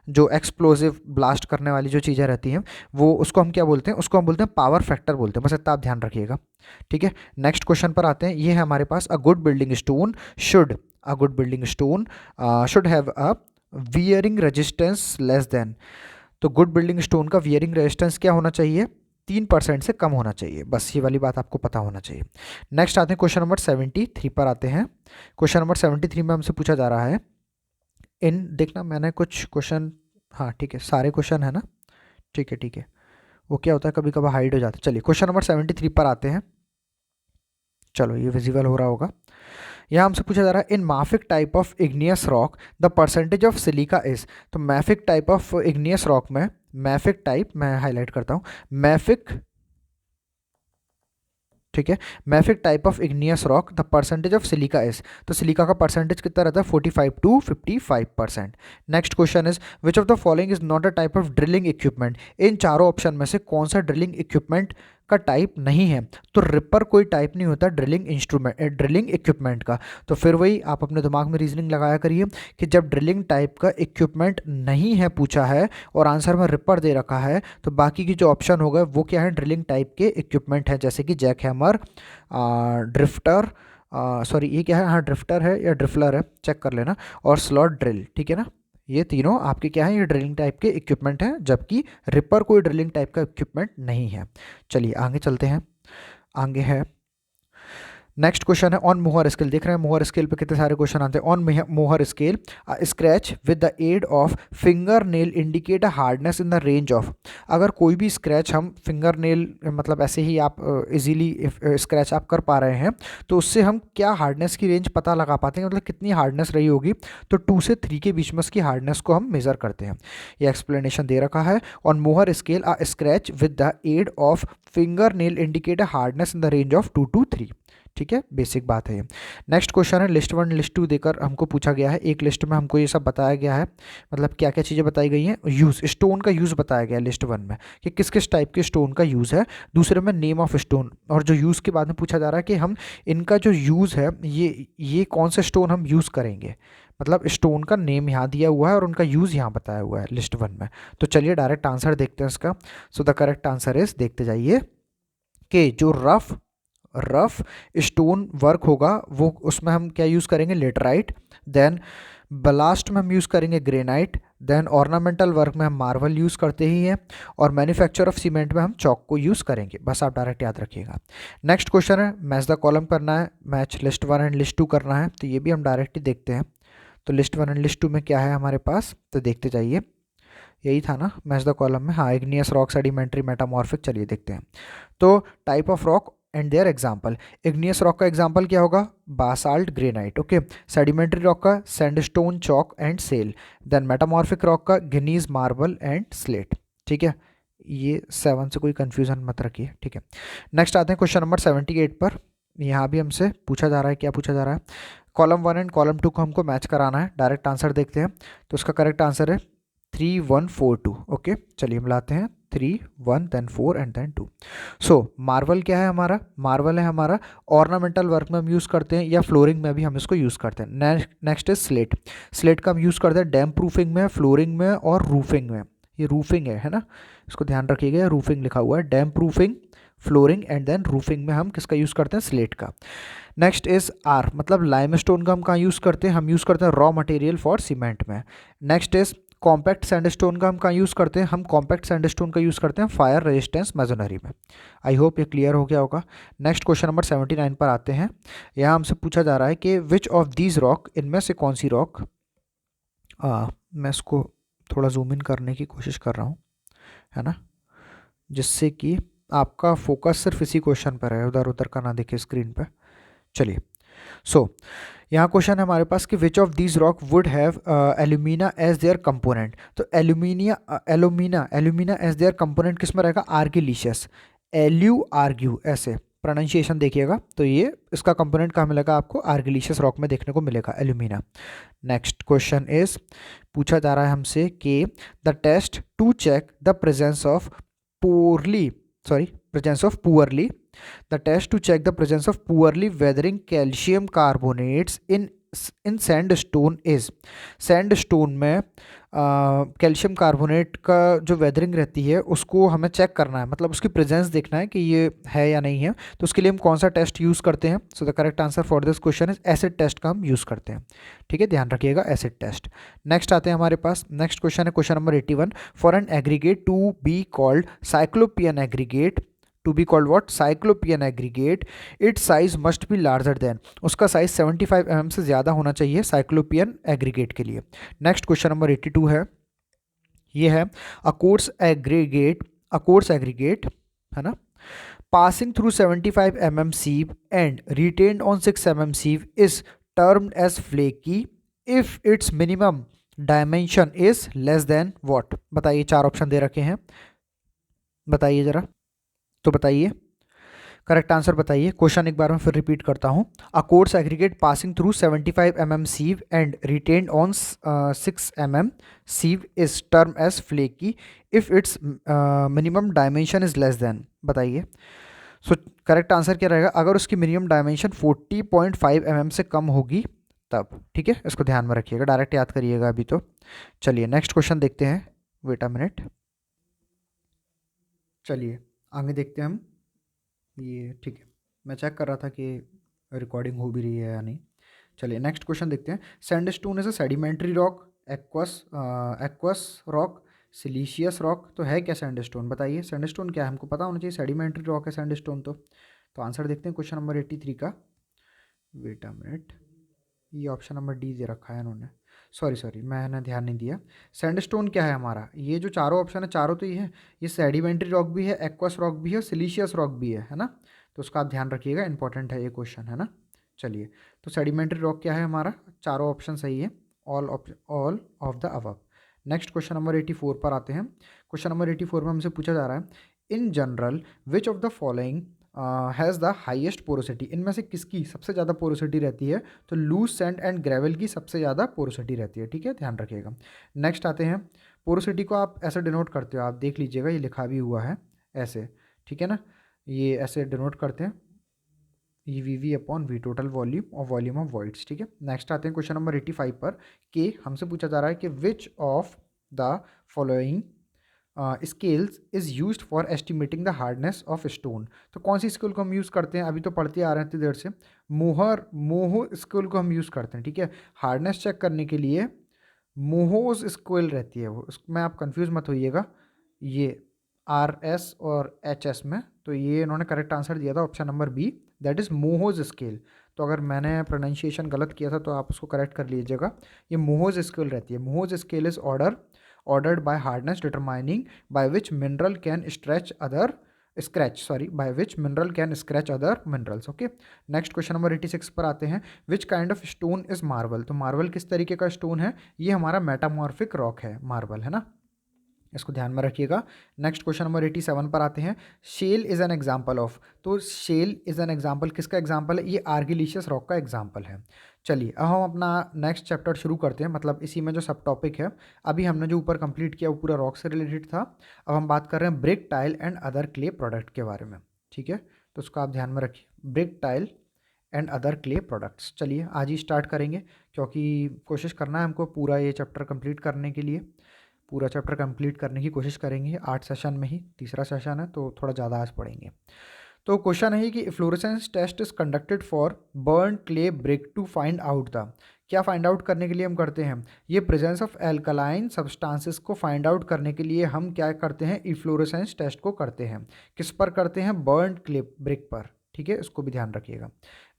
जो एक्सप्लोजिव ब्लास्ट करने वाली जो चीज़ें रहती हैं, वो उसको हम क्या बोलते हैं? उसको हम बोलते हैं पावर फैक्टर बोलते हैं। बस इतना आप ध्यान रखिएगा। ठीक है, नेक्स्ट क्वेश्चन पर आते हैं। ये है हमारे पास, a good building stone should have a wearing resistance less than, तो गुड बिल्डिंग स्टोन का वियरिंग रेजिस्टेंस क्या होना चाहिए? 3% से कम होना चाहिए, बस ये वाली बात आपको पता होना चाहिए। नेक्स्ट आते हैं क्वेश्चन नंबर 73 पर आते हैं। क्वेश्चन नंबर 73 में हमसे पूछा जा रहा है, इन देखना मैंने कुछ क्वेश्चन, हाँ ठीक है सारे क्वेश्चन है ना, ठीक है, वो क्या होता है कभी कभी हाइड हो जाता है। चलिए क्वेश्चन नंबर 73 पर आते हैं। चलो ये विजिबल हो रहा होगा। यहाँ हमसे पूछा जा रहा है, in mafic type of igneous rock the percentage of silica is, तो mafic type of igneous rock में, मैफिक टाइप मैं हाईलाइट करता हूँ, मैफिक, ठीक है, mafic type of igneous rock the percentage of silica is, तो सिलिका का percentage कितना रहता है? 45 to 55%। Next question is, which of the following is not a type of drilling equipment, इन चारों ऑप्शन में से कौन सा ड्रिलिंग इक्विपमेंट का टाइप नहीं है? तो रिपर कोई टाइप नहीं होता ड्रिलिंग इक्विपमेंट का। तो फिर वही आप अपने दिमाग में रीजनिंग लगाया करिए कि जब ड्रिलिंग टाइप का इक्विपमेंट नहीं है पूछा है और आंसर में रिपर दे रखा है, तो बाकी की जो ऑप्शन हो गए वो क्या है? ड्रिलिंग टाइप के इक्विपमेंट है, जैसे कि जैक हैमर, ड्रिफ्टर, सॉरी ये क्या है, हाँ ड्रिफ्टर है या ड्रिफलर है, चेक कर लेना, और स्लॉट ड्रिल। ठीक है ना, ये तीनों आपके क्या है? ये ड्रिलिंग टाइप के इक्विपमेंट हैं, जबकि रिपर कोई ड्रिलिंग टाइप का इक्विपमेंट नहीं है। चलिए आगे चलते हैं। आगे है नेक्स्ट क्वेश्चन है ऑन मोहर स्केल। देख रहे हैं मोहर स्केल पे कितने सारे क्वेश्चन आते हैं। On Mohs scale scratch with the aid of fingernail indicate a hardness in the range of. अगर कोई भी स्क्रैच हम फिंगर नेल मतलब ऐसे ही आप इजीली स्क्रैच आप कर पा रहे हैं तो उससे हम क्या हार्डनेस की रेंज पता लगा पाते हैं, मतलब कितनी हार्डनेस रही होगी। तो 2 से 3 के बीच में उसकी हार्डनेस को हम मेज़र करते हैं। ये एक्सप्लेनेशन दे रखा है। On Mohs scale a scratch with the aid of fingernail indicate a hardness in the range of 2 to 3। ठीक है, बेसिक बात है ये। नेक्स्ट क्वेश्चन है लिस्ट 1 लिस्ट 2 देकर हमको पूछा गया है। एक लिस्ट में हमको ये सब बताया गया है, मतलब क्या क्या चीज़ें बताई गई हैं। यूज़, स्टोन का यूज़ बताया गया है लिस्ट 1 में कि किस किस टाइप के स्टोन का यूज़ है। दूसरे में नेम ऑफ स्टोन, और जो यूज़ के बाद में पूछा जा रहा है कि हम इनका जो यूज़ है ये कौन से स्टोन हम यूज़ करेंगे, मतलब स्टोन का नेम यहाँ दिया हुआ है और उनका यूज़ यहाँ बताया हुआ है लिस्ट 1 में। तो चलिए डायरेक्ट आंसर देखते हैं इसका। सो द करेक्ट आंसर इज, देखते जाइए कि जो रफ स्टोन वर्क होगा वो उसमें हम क्या यूज़ करेंगे, लेटराइट। देन ब्लास्ट में हम यूज़ करेंगे ग्रेनाइट। देन ऑर्नामेंटल वर्क में हम मार्बल यूज़ करते ही हैं। और मैन्युफैक्चर ऑफ सीमेंट में हम चौक को यूज़ करेंगे। बस आप डायरेक्ट याद रखिएगा। नेक्स्ट क्वेश्चन है मैच द कॉलम करना है, मैच लिस्ट 1 एंड लिस्ट 2 करना है। तो ये भी हम डायरेक्ट ही देखते हैं। तो लिस्ट 1 एंड लिस्ट 2 में क्या है हमारे पास, तो देखते जाइए। यही था ना मैच द कॉलम में, हाँ, इग्नियस रॉक, सेडिमेंट्री, मेटामॉर्फिक। चलिए देखते हैं। तो type of rock and their example. Igneous rock का एग्जाम्पल क्या होगा, basalt, granite. Okay. Sedimentary rock का sandstone, chalk and shale. Then metamorphic rock का गिनीज, मार्बल एंड स्लेट। ठीक है, ये 7 से कोई कंफ्यूजन मत रखिए। ठीक है, नेक्स्ट आते हैं क्वेश्चन नंबर 78 पर। यहाँ भी हमसे पूछा जा रहा है, क्या पूछा जा रहा है, कॉलम 1 एंड कॉलम 2 को हमको मैच कराना है। डायरेक्ट आंसर देखते हैं। तो उसका करेक्ट आंसर है 3 1 4 2। ओके, चलिए हम लाते हैं 3 1 then 4 and then 2। So marble क्या है हमारा, मार्बल है हमारा ऑर्नामेंटल वर्क में हम यूज़ करते हैं या फ्लोरिंग में भी हम इसको यूज़ करते हैं। Next is slate. स्लेट का हम यूज़ करते हैं डैम प्रूफिंग में, फ्लोरिंग में और रूफिंग में। ये रूफिंग है ना, इसको ध्यान रखिएगा, रूफिंग लिखा हुआ है। Damp proofing, flooring and then roofing में हम किसका यूज़ करते हैं, स्लेट का। नेक्स्ट इज आर, मतलब लाइमस्टोन का हम कहाँ यूज़ करते हैं, हम यूज़ करते हैं रॉ मटेरियल फॉर सीमेंट में। नेक्स्ट इज कॉम्पैक्ट सैंडस्टोन का हम कहाँ यूज़ करते हैं, हम कॉम्पैक्ट सैंडस्टोन का यूज़ करते हैं फायर रेजिस्टेंस मेजोनरी में। आई होप ये क्लियर हो गया होगा। नेक्स्ट क्वेश्चन नंबर 79 पर आते हैं। यहाँ हमसे पूछा जा रहा है कि विच ऑफ दीज रॉक, इनमें से कौन सी रॉक, मैं इसको थोड़ा जूम इन करने की कोशिश कर रहा हूँ, है ना, जिससे कि आपका फोकस सिर्फ इसी क्वेश्चन पर है, उधर उधर का ना दिखे स्क्रीन पर। चलिए, सो यहाँ क्वेश्चन है हमारे पास कि which of these rock would have alumina as their component. तो एल्यूमिना एज देयर कंपोनेंट किस में रहेगा, आर्गिलिशियस, आर्ग्यू, ऐसे प्रोनाउंसिएशन देखिएगा। तो ये इसका कंपोनेंट कहाँ मिलेगा आपको, आर्गिलिशियस रॉक में देखने को मिलेगा, एल्यूमिना। नेक्स्ट क्वेश्चन इज, पूछा जा रहा है हमसे कि the test to check the presence of poorly, the test to check the presence of poorly weathering calcium carbonates in sandstone is। Sandstone में कैल्शियम कार्बोनेट का जो वेदरिंग रहती है उसको हमें चेक करना है, मतलब उसकी प्रेजेंस देखना है कि ये है या नहीं है। तो उसके लिए हम कौन सा टेस्ट यूज़ करते हैं। So the correct answer for this question is acid test का हम यूज़ करते हैं। ठीक है, ध्यान रखिएगा, एसिड टेस्ट। नेक्स्ट आते हैं हमारे पास, नेक्स्ट क्वेश्चन है question number 81। For an aggregate to be called cyclopean aggregate, to be called what, cyclopean aggregate, its size must be larger than. उसका साइज 75 mm से ज़्यादा होना चाहिए साइक्लोपियन एग्रीगेट के लिए। नेक्स्ट क्वेश्चन नंबर 82 है, ये है अ कोर्स एग्रीगेट, है ना, passing through 75 mm sieve and retained on 6 mm sieve is termed as flaky if its minimum dimension is less than what। बताइए, 4 ऑप्शन दे रखे हैं, बताइए जरा, तो बताइए करेक्ट आंसर बताइए। क्वेश्चन एक बार मैं फिर रिपीट करता हूँ। A coarse aggregate passing through 75 mm sieve and retained on 6 mm sieve is term as flaky if its minimum dimension is less than. बताइए, सो करेक्ट आंसर क्या रहेगा, अगर उसकी मिनिमम डायमेंशन 40.5 mm से कम होगी तब। ठीक है, इसको ध्यान में रखिएगा, डायरेक्ट याद करिएगा अभी तो। चलिए नेक्स्ट क्वेश्चन देखते हैं, वेट अ मिनट, चलिए आगे देखते हैं हम। ये ठीक है, मैं चेक कर रहा था कि रिकॉर्डिंग हो भी रही है या नहीं। चलिए नेक्स्ट क्वेश्चन देखते हैं। Sandstone is a sedimentary rock, aqueous rock, siliceous rock. तो है क्या सैंडस्टोन, बताइए सैंडस्टोन क्या है, हमको पता होना चाहिए, सेडिमेंट्री रॉक है सैंडस्टोन। तो आंसर देखते हैं क्वेश्चन नंबर 83 का। वेट अ मिनट, ये ऑप्शन नंबर डी दे रखा है इन्होंने, सॉरी मैंने ध्यान नहीं दिया। सैंडस्टोन क्या है हमारा, ये जो चारों ऑप्शन है चारों तो ये है, ये सेडिमेंट्री रॉक भी है, एक्वस रॉक भी है, सिलीशियस रॉक भी है ना। तो उसका आप ध्यान रखिएगा, इंपॉर्टेंट है ये क्वेश्चन, है ना। चलिए, तो सेडिमेंट्री रॉक क्या है हमारा, चारों ऑप्शन सही है, all of the above. Next question number 84 पर आते हैं। क्वेश्चन नंबर 84 में हमसे पूछा जा रहा है, in general which of the following has the highest porosity, इनमें से किसकी सबसे ज़्यादा पोरोसिटी रहती है। तो लूज सैंड एंड ग्रेवल की सबसे ज़्यादा पोरोसिटी रहती है, ठीक है, ध्यान रखिएगा। नेक्स्ट आते हैं, पोरोसिटी को आप ऐसे डिनोट करते हो, आप देख लीजिएगा ये लिखा भी हुआ है ऐसे, ठीक है ना, ये ऐसे डिनोट करते हैं, e v v upon v, total volume और वॉल्यूम ऑफ वॉइड्स, ठीक है। नेक्स्ट आते हैं क्वेश्चन नंबर 85 पर, कि हमसे पूछा जा रहा है कि which of the following scales is used for estimating the hardness of stone. तो कौन सी स्केल को हम यूज़ करते हैं, अभी तो पढ़ते आ रहे हैं इतनी देर से, मोह स्केल को हम यूज़ करते हैं, ठीक है, हार्डनेस चेक करने के लिए मोहोज स्केल रहती है वो, उसमें आप कंफ्यूज मत होइएगा, ये RS और HS में, तो ये इन्होंने करेक्ट आंसर दिया था option number B, that is Mohs scale. तो अगर मैंने प्रोनाउंसिएशन गलत किया था तो आप उसको करेक्ट कर लीजिएगा, ये मोहोज स्केल रहती है। Mohs scale is ordered by hardness determining by which mineral can scratch other minerals, okay। Next question number 86 पर आते हैं, which kind of stone is marble. तो मार्बल किस तरीके का स्टोन है, ये हमारा मेटामॉर्फिक रॉक है मार्बल, है ना, इसको ध्यान में रखिएगा। नेक्स्ट क्वेश्चन नंबर 87 पर आते हैं, shale is an example of. तो शेल इज़ एन एग्जाम्पल किसका एग्जाम्पल है, ये आर्गिलिशियस रॉक का एग्जाम्पल है। चलिए, अब हम अपना नेक्स्ट चैप्टर शुरू करते हैं, मतलब इसी में जो सब टॉपिक है, अभी हमने जो ऊपर कंप्लीट किया वो पूरा रॉक से रिलेटेड था। अब हम बात कर रहे हैं brick, tile and other clay product के बारे में, ठीक है, तो उसको आप ध्यान में रखिए, brick, tile and other clay products. चलिए आज ही स्टार्ट करेंगे, क्योंकि कोशिश करना है हमको पूरा ये चैप्टर कंप्लीट करने के लिए, पूरा चैप्टर कंप्लीट करने की कोशिश करेंगे 8 सेशन में ही, तीसरा सेशन है तो थोड़ा ज़्यादा आज पढ़ेंगे। तो क्वेश्चन है कि fluorescence test is conducted for burn clay brick to find out the, क्या फाइंड आउट करने के लिए हम करते हैं, ये प्रेजेंस ऑफ एल्कलाइन सब्सटेंसेस को फाइंड आउट करने के लिए हम क्या करते हैं, इफ्लोरेसेंस टेस्ट को करते हैं। किस पर करते हैं, बर्न क्ले ब्रिक पर, ठीक है, इसको भी ध्यान रखिएगा।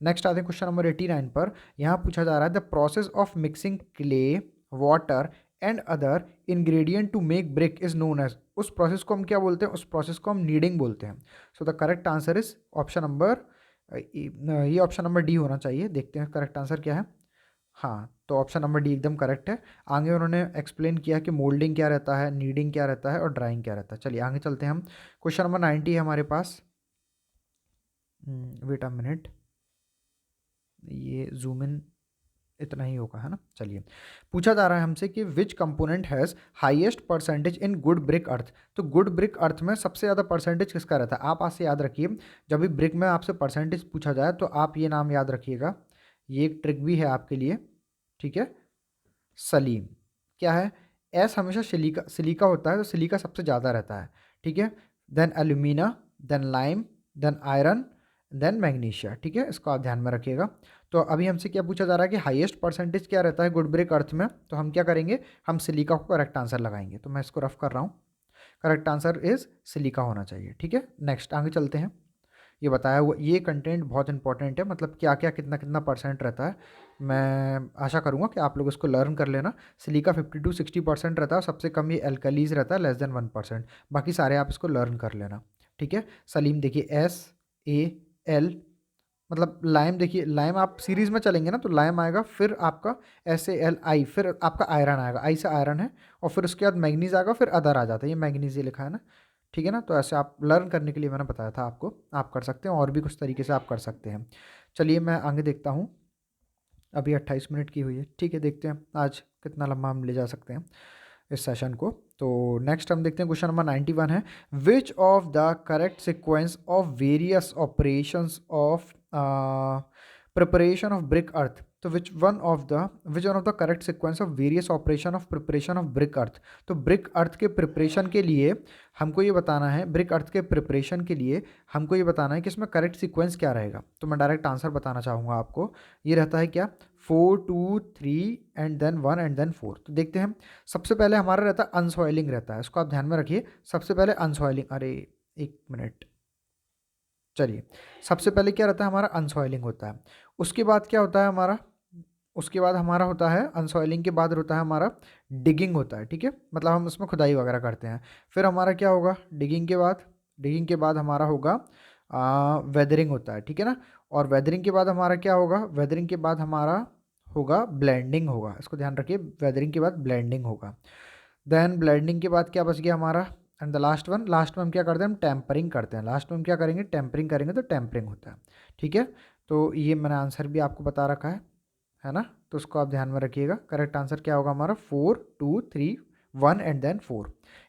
नेक्स्ट आते हैं क्वेश्चन नंबर 89 पर, यहाँ पूछा जा रहा है the process of mixing clay, water and other ingredient to make brick is known as, उस प्रोसेस को हम क्या बोलते हैं, उस प्रोसेस को हम नीडिंग बोलते हैं। So the correct answer is option number, ये ऑप्शन नंबर डी होना चाहिए, देखते हैं करेक्ट आंसर क्या है। हाँ, तो ऑप्शन नंबर डी एकदम करेक्ट है। आगे उन्होंने एक्सप्लेन किया कि मोल्डिंग क्या रहता है, नीडिंग क्या रहता है और ड्राइंग क्या रहता है। चलिए आगे चलते हैं हम, क्वेश्चन नंबर 90 है हमारे पास, वेट अ मिनट, ये जूम इन इतना ही होगा, है ना। चलिए, पूछा जा रहा है हमसे कि which component has highest percentage in good brick earth. तो गुड ब्रिक अर्थ में सबसे ज़्यादा परसेंटेज किसका रहता है, आप आज से याद रखिए, जब भी ब्रिक में आपसे परसेंटेज पूछा जाए तो आप ये नाम याद रखिएगा, ये एक ट्रिक भी है आपके लिए, ठीक है। सलीम क्या है, एस हमेशा सिलिका सिलिका होता है, तो सिलिका सबसे ज़्यादा रहता है, ठीक है, then alumina, then lime, then iron, then magnesia, ठीक है, इसको आप ध्यान में रखिएगा। तो अभी हमसे क्या पूछा जा रहा है कि हाईएस्ट परसेंटेज क्या रहता है गुड ब्रिक अर्थ में, तो हम क्या करेंगे, हम सिलिका को करेक्ट आंसर लगाएंगे, तो मैं इसको रफ कर रहा हूँ, करेक्ट आंसर इज सिलिका होना चाहिए, ठीक है। नेक्स्ट आगे चलते हैं, ये बताया हुआ ये कंटेंट बहुत इंपॉर्टेंट है, मतलब क्या क्या कितना कितना परसेंट रहता है, मैं आशा करूँगा कि आप लोग इसको लर्न कर लेना। सिलिका 50 to 60% रहता है, सबसे कम ये एल्कलीज रहता है, <1%, बाकी सारे आप इसको लर्न कर लेना, ठीक है। सलीम देखिए SAL, मतलब लाइम, देखिए लाइम आप सीरीज़ में चलेंगे ना, तो लाइम आएगा, फिर आपका SALI, फिर आपका आयरन आएगा, आई से आयरन है, और फिर उसके बाद मैग्नीज आएगा, फिर अदर आ जाता है, ये मैग्नीज ये लिखा है ना, ठीक है ना। तो ऐसे आप लर्न करने के लिए मैंने बताया था आपको, आप कर सकते हैं, और भी कुछ तरीके से आप कर सकते हैं। चलिए मैं आगे देखता हूँ, अभी 28 मिनट की हुई है, ठीक है, देखते हैं आज कितना लंबा हम ले जा सकते हैं इस सेशन को। तो नेक्स्ट हम देखते हैं क्वेश्चन नंबर 91 है, which of the correct sequence of various operations of preparation of brick earth. तो which one of the correct sequence of various operation of preparation of brick earth. तो brick अर्थ के preparation के लिए हमको ये बताना है, ब्रिक अर्थ के प्रिपरेशन के लिए हमको ये बताना है कि इसमें करेक्ट सीक्वेंस क्या रहेगा। तो मैं डायरेक्ट आंसर बताना चाहूँगा आपको, ये रहता है क्या, 4 2 3 एंड देन 1 एंड देन 4। तो देखते हैं, सबसे पहले हमारा रहता है अनसॉइलिंग रहता है, इसको आप ध्यान में रखिए, सबसे पहले अनसॉइलिंग, अरे एक मिनट, चलिए सबसे पहले क्या रहता है हमारा, अनसॉइलिंग होता है। उसके बाद क्या होता है हमारा, उसके बाद हमारा होता है अनसॉइलिंग के बाद होता है हमारा डिगिंग होता है, ठीक है, मतलब हम उसमें खुदाई वगैरह करते हैं। फिर हमारा क्या होगा डिगिंग के बाद, डिगिंग के बाद हमारा होगा वेदरिंग होता है, ठीक है ना। और वेदरिंग के बाद हमारा क्या होगा, वेदरिंग के बाद हमारा होगा ब्लेंडिंग होगा, इसको ध्यान रखिए, वेदरिंग के बाद ब्लेंडिंग होगा। देन ब्लेंडिंग के बाद क्या बच गया हमारा, and the last one, last में हम क्या करते हैं, हम टेम्परिंग करते हैं, लास्ट में हम क्या करेंगे, टेम्परिंग करेंगे, तो टेम्परिंग होता है, ठीक है। तो ये मैंने आंसर भी आपको बता रखा है ना, तो उसको आप ध्यान में रखिएगा। करेक्ट आंसर क्या होगा हमारा, 4 2 3 1 एंड देन 4।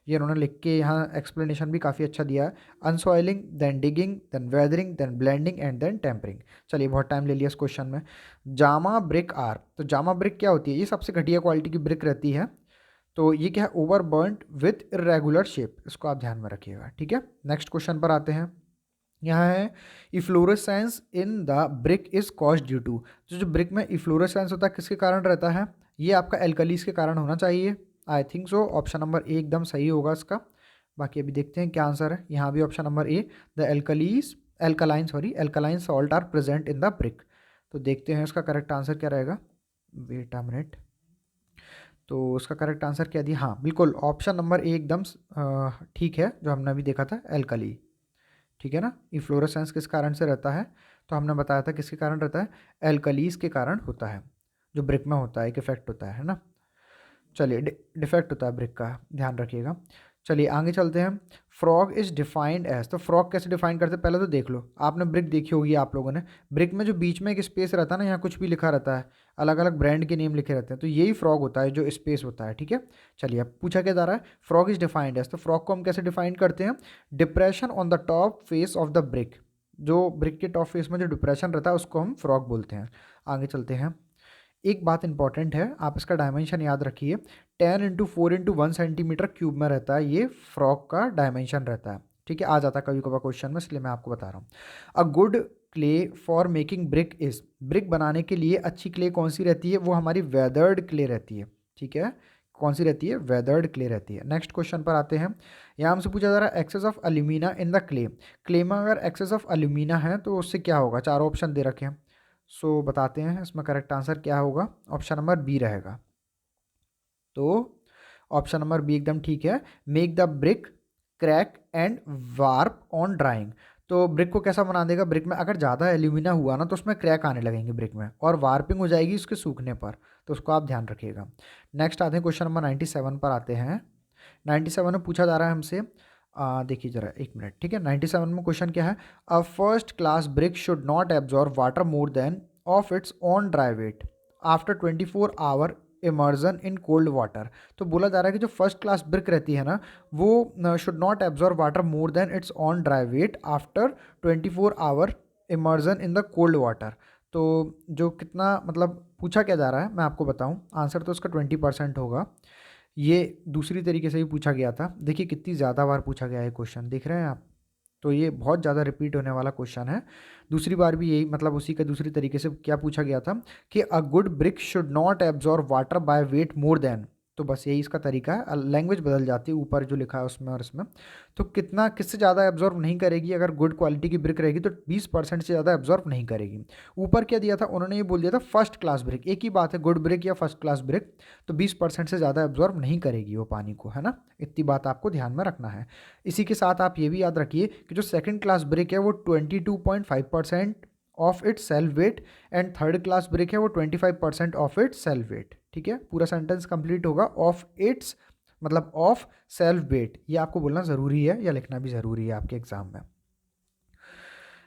ये उन्होंने लिख के यहाँ एक्सप्लेनेशन भी काफ़ी अच्छा दिया है, unsoiling, then digging, then weathering, then blending and then tempering. चलिए बहुत टाइम ले लिया इस क्वेश्चन में। जामा ब्रिक आर, तो जामा ब्रिक क्या होती है, ये सबसे घटिया क्वालिटी की ब्रिक रहती है। तो ये क्या है, over burned with irregular shape, इसको आप ध्यान में रखिएगा, ठीक है। नेक्स्ट क्वेश्चन पर आते हैं। यहाँ है efflorescence in the brick is cause due to, तो जो ब्रिक में इफ्लोरेसेंस होता है किसके कारण रहता है, ये आपका एल्कलीज के कारण होना चाहिए। I think so option number ए एकदम सही होगा इसका। बाकी अभी देखते हैं क्या आंसर है, यहाँ भी option number A, the alkalies alkaline sorry alkaline salt are present in the brick. तो देखते हैं इसका करेक्ट आंसर क्या रहेगा, वेट अ मिनट। तो उसका करेक्ट आंसर क्या दिया, हाँ बिल्कुल ऑप्शन नंबर ए एकदम ठीक है, जो हमने अभी देखा था एल्कली, ठीक है ना। इफ्लोरेसेंस किस कारण से रहता है, तो हमने बताया था किसके कारण रहता है, एल्कलीज के कारण होता है, जो ब्रिक में होता है एक इफेक्ट होता है ना। चलिए डिफेक्ट होता है ब्रिक का, ध्यान रखिएगा। चलिए आगे चलते हैं। फ्रॉग इज डिफाइंड एज, तो फ्रॉग कैसे डिफाइन करते हैं, पहले तो देख लो, आपने ब्रिक देखी होगी आप लोगों ने, ब्रिक में जो बीच में एक स्पेस रहता है ना, यहाँ कुछ भी लिखा रहता है, अलग अलग ब्रांड के नेम लिखे रहते हैं, तो यही फ्रॉग होता है जो स्पेस होता है, ठीक है। चलिए अब पूछा क्या जा रहा है, फ्रॉग इज डिफाइंड एज, तो फ्रॉग को हम कैसे डिफाइन करते हैं, depression on the top face of the brick, जो ब्रिक के टॉप फेस में जो डिप्रेशन रहता है उसको हम फ्रॉग बोलते हैं। आगे चलते हैं। एक बात इंपॉर्टेंट है, आप इसका डायमेंशन याद रखिए, 10 × 4 × 1 सेंटीमीटर क्यूब में रहता है, ये फ्रॉग का डायमेंशन रहता है, ठीक है, आ जाता है कभी कभार क्वेश्चन में, इसलिए मैं आपको बता रहा हूँ। A good clay for making brick is, brick बनाने के लिए अच्छी क्ले कौन सी रहती है, वो हमारी वेदर्ड क्ले रहती है, ठीक है, कौन सी रहती है, वेदर्ड क्ले रहती है। नेक्स्ट क्वेश्चन पर आते हैं। यहाँ हमसे पूछा जा रहा है excess of alumina in the clay, clay में अगर एक्सेस ऑफ एल्यूमिना है तो उससे क्या होगा, चार ऑप्शन दे रखे हैं, सो बताते हैं इसमें करेक्ट आंसर क्या होगा, ऑप्शन नंबर बी रहेगा। तो ऑप्शन नंबर बी एकदम ठीक है, make the brick crack and warp on drawing, तो ब्रिक को कैसा बना देगा, ब्रिक में अगर ज़्यादा एल्यूमिना हुआ ना तो उसमें क्रैक आने लगेंगे ब्रिक में, और वार्पिंग हो जाएगी उसके सूखने पर, तो उसको आप ध्यान रखिएगा। नेक्स्ट आते हैं क्वेश्चन नंबर 97 पर आते हैं। 97 में पूछा जा रहा है हमसे, देखिए जरा एक मिनट, ठीक है। 97 में क्वेश्चन क्या है, a first class brick should not absorb water more than of its own dry weight after 24 hour immersion in cold water, तो बोला जा रहा है कि जो फर्स्ट क्लास ब्रिक रहती है ना, वो should not absorb water more than its own dry weight after 24 hour immersion in the cold water. तो जो कितना मतलब पूछा क्या जा रहा है मैं आपको बताऊं, आंसर तो उसका 20% होगा। ये दूसरी तरीके से भी पूछा गया था, देखिए कितनी ज़्यादा बार पूछा गया है क्वेश्चन, देख रहे हैं आप, तो ये बहुत ज़्यादा रिपीट होने वाला क्वेश्चन है। दूसरी बार भी यही मतलब उसी का दूसरी तरीके से क्या पूछा गया था कि a good brick should not absorb water by weight more than, तो बस यही इसका तरीका है, लैंग्वेज बदल जाती है ऊपर जो लिखा है उसमें और इसमें। तो कितना किससे ज़्यादा एब्जॉर्ब नहीं करेगी, अगर गुड क्वालिटी की ब्रिक रहेगी तो 20% से ज़्यादा एब्जॉर्ब नहीं करेगी। ऊपर क्या दिया था उन्होंने, ये बोल दिया था फर्स्ट क्लास ब्रिक, एक ही बात है गुड ब्रिक या फर्स्ट क्लास ब्रिक, तो 20% से ज़्यादा एब्जॉर्ब नहीं करेगी वो पानी को, है ना, इतनी बात आपको ध्यान में रखना है। इसी के साथ आप ये भी याद रखिए कि जो सेकंड क्लास ब्रिक है वो 22.5% of its self weight, and third class brick है वो 25% ऑफ इट्स सेल्फ वेट, ठीक है, पूरा सेंटेंस कंप्लीट होगा, ऑफ इट्स मतलब ऑफ सेल्फ वेट, ये आपको बोलना ज़रूरी है या लिखना भी ज़रूरी है आपके एग्जाम में।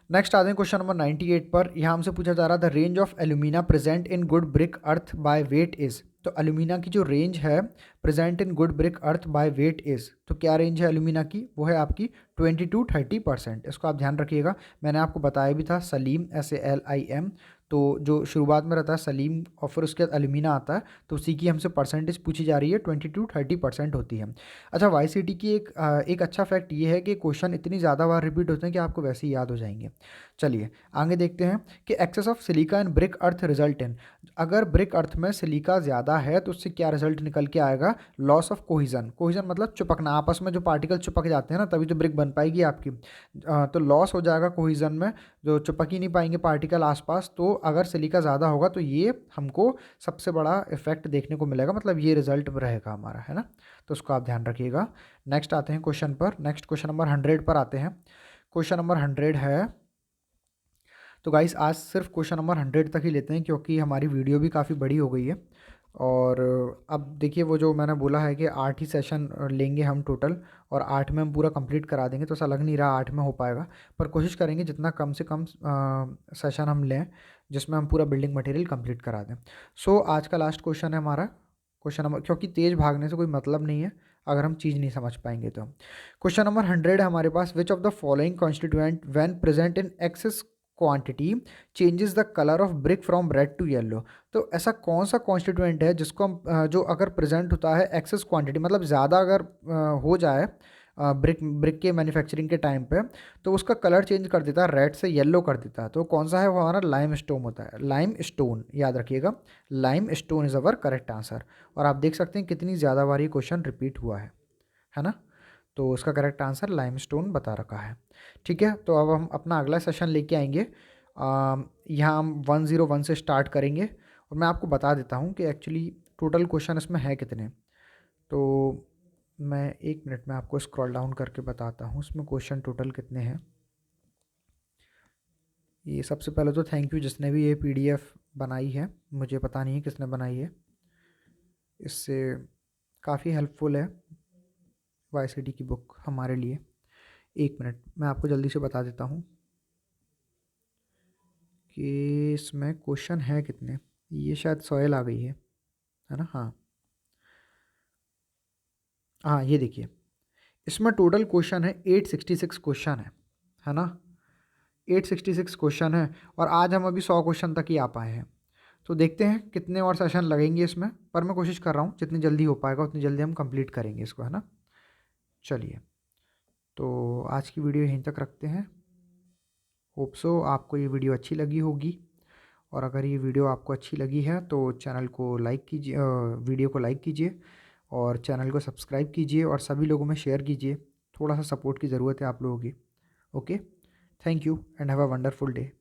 नेक्स्ट आते हैं क्वेश्चन नंबर 98 पर, यहाँ हमसे पूछा जा रहा था range of alumina present in good brick earth by weight is, तो एल्यूमिना की जो रेंज है present in good brick earth by weight is, तो क्या रेंज है एल्यूमिना की, वो है आपकी 20 to 30%, इसको आप ध्यान रखिएगा। मैंने आपको बताया भी था सलीम SALIM, तो जो शुरुआत में रहता है सलीम और फिर उसके बाद एल्यूमिना आता है, तो उसी की हमसे परसेंटेज पूछी जा रही है, 20 to 30% होती है। अच्छा YCT की एक अच्छा फैक्ट ये है कि क्वेश्चन इतनी ज़्यादा बार रिपीट होते हैं कि आपको वैसे ही याद हो जाएंगे। चलिए आगे देखते हैं कि excess of silica and brick earth result in, अगर ब्रिक अर्थ में सिलिका ज़्यादा है तो उससे क्या रिजल्ट निकल के आएगा, लॉस ऑफ कोहिजन। कोहिजन मतलब चिपकना, आपस में जो पार्टिकल चिपक जाते हैं ना तभी तो ब्रिक बन पाएगी आपकी। तो लॉस हो जाएगा कोहिजन में, जो चिपक ही नहीं पाएंगे पार्टिकल आसपास। तो अगर सिलिका ज़्यादा होगा तो ये हमको सबसे बड़ा इफेक्ट देखने को मिलेगा, मतलब ये रिजल्ट रहेगा हमारा, है ना। तो उसको आप ध्यान रखिएगा। नेक्स्ट आते हैं क्वेश्चन पर। नेक्स्ट क्वेश्चन नंबर 100 पर आते हैं। क्वेश्चन नंबर 100 है, तो गाइस आज सिर्फ क्वेश्चन नंबर 100 तक ही लेते हैं क्योंकि हमारी वीडियो भी काफ़ी बड़ी हो गई है। और अब देखिए, वो जो मैंने बोला है कि 8 ही सेशन लेंगे हम टोटल, और 8 में हम पूरा कंप्लीट करा देंगे, तो ऐसा लग नहीं रहा 8 में हो पाएगा। पर कोशिश करेंगे जितना कम से कम सेशन हम लें जिसमें हम पूरा बिल्डिंग मटेरियल कंप्लीट करा दें। सो आज का लास्ट क्वेश्चन है हमारा, क्वेश्चन नंबर, क्योंकि तेज़ भागने से कोई मतलब नहीं है अगर हम चीज़ नहीं समझ पाएंगे तो। क्वेश्चन नंबर 100 है हमारे पास। Which of the following constituent when present in excess quantity changes the colour of brick from red to yellow. तो ऐसा कौन सा कॉन्स्टिट्यूएंट है जिसको हम जो अगर प्रेजेंट होता है एक्सेस क्वांटिटी, मतलब ज़्यादा अगर हो जाए ब्रिक के मैन्युफैक्चरिंग के टाइम पे, तो उसका कलर चेंज कर देता है, रेड से येलो कर देता है। तो कौन सा है, वो हमारा लाइम स्टोन होता है। लाइम स्टोन, याद रखिएगा, lime stone is our correct answer. और आप देख सकते हैं कितनी ज़्यादा बार ये क्वेश्चन रिपीट हुआ है ना। तो उसका करेक्ट आंसर लाइमस्टोन बता रखा है। ठीक है, तो अब हम अपना अगला सेशन लेके आएंगे। यहाँ हम 101 से स्टार्ट करेंगे, और मैं आपको बता देता हूँ कि एक्चुअली टोटल क्वेश्चन इसमें है कितने। तो मैं 1 मिनट में आपको स्क्रॉल डाउन करके बताता हूँ इसमें क्वेश्चन टोटल कितने हैं। ये सबसे पहले तो थैंक यू जिसने भी ये PDF बनाई है, मुझे पता नहीं है किसने बनाई है, इससे काफ़ी हेल्पफुल है YCD की बुक हमारे लिए। 1 मिनट मैं आपको जल्दी से बता देता हूँ कि इसमें क्वेश्चन है कितने। ये शायद सॉयल आ गई है ना। हाँ हाँ, ये देखिए, इसमें टोटल क्वेश्चन है 866 क्वेश्चन है ना। 866 क्वेश्चन है, और आज हम अभी 100 क्वेश्चन तक ही आ पाए हैं। तो देखते हैं कितने और सेशन लगेंगे इसमें, पर मैं कोशिश कर रहा हूँ जितनी जल्दी हो पाएगा उतनी जल्दी हम कंप्लीट करेंगे इसको, है ना। चलिए, तो आज की वीडियो यहीं तक रखते हैं। होप सो आपको ये वीडियो अच्छी लगी होगी, और अगर ये वीडियो आपको अच्छी लगी है तो चैनल को लाइक कीजिए, वीडियो को लाइक कीजिए और चैनल को सब्सक्राइब कीजिए और सभी लोगों में शेयर कीजिए। थोड़ा सा सपोर्ट की ज़रूरत है आप लोगों की। Okay, thank you and have a wonderful day.